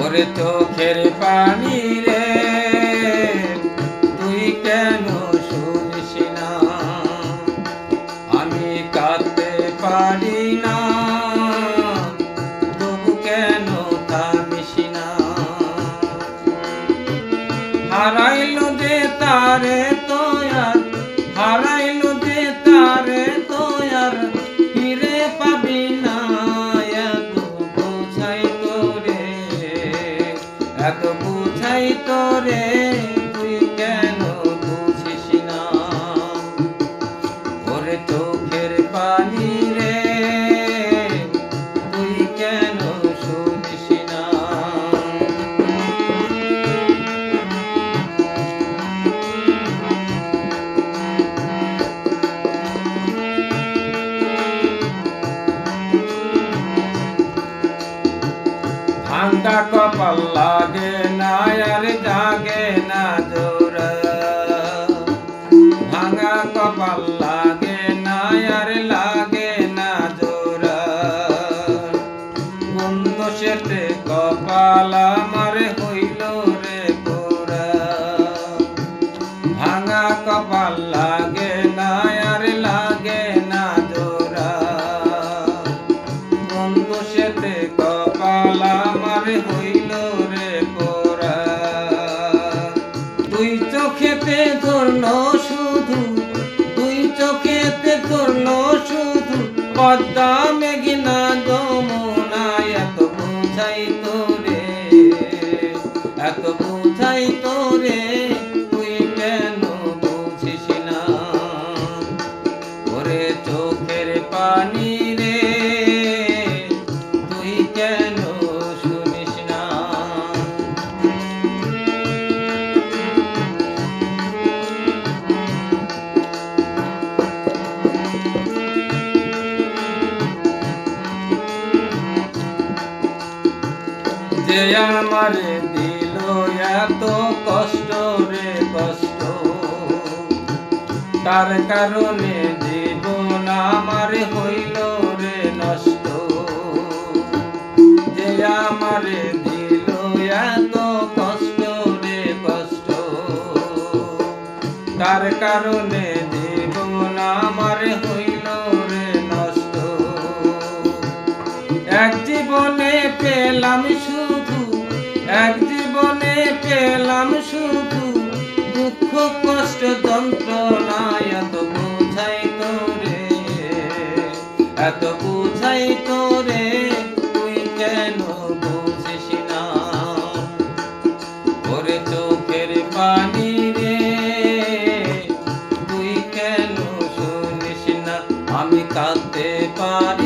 ওরে চোখের পানি রে তুই কেন শুনিস না? আমি কাঁদতে পারি না, তবু কেন থামিস না? হারাইলো যে তারে তোয়ার, হারাইলো যে তারে তোয়ার ফিরে পাবি না। এত বুঝাই তোরে, এত বুঝাই তোরে, তুই কেন বুঝিস না? ওরে চোখের পানি রে তুই কেন শুনিস না? ভাঙ্গা কপাল লাগে না আর জাগে না জোরা, ভাঙ্গা কপাল লাগে না আর লাগে না জোরা। বন্ধ সেতে কপাল আমার হইল রে পোড়া, ভাঙ্গা কপাল লাগে না আর লাগে না জোরা। বন্ধ সেতে কপাল আমার হইল রে পোড়া। দুই চোখেতে ধরলো শুধু, দুই চোখেতে ধরলো শুধু পদ্মা মেঘনা যমুনা। এত বুঝাই তোরে, এত বুঝাই তোরে, তুই কেন বুঝিস না? ওরে চোখের পানি রে তুই কেন শুনিস না? যে আমারে দিল এত কষ্ট রে কষ্ট, তার কারণে জীবন আমার হইল রে নষ্ট। যে আমারে দিল এত কষ্ট রে কষ্ট, তার কারণে জীবন আমার হইল রে নষ্ট। এক জীবনে পেলাম শুধু, এক জীবনে পেলাম শুধু দুঃখ কষ্ট যন্ত্রণা। এত বুঝাই তোরে, এত বুঝাই তোরে, তুই কেন বুঝিস না? ওরে চোখের পানি রে তুই কেন শুনিস না? আমি কাঁদতে পারি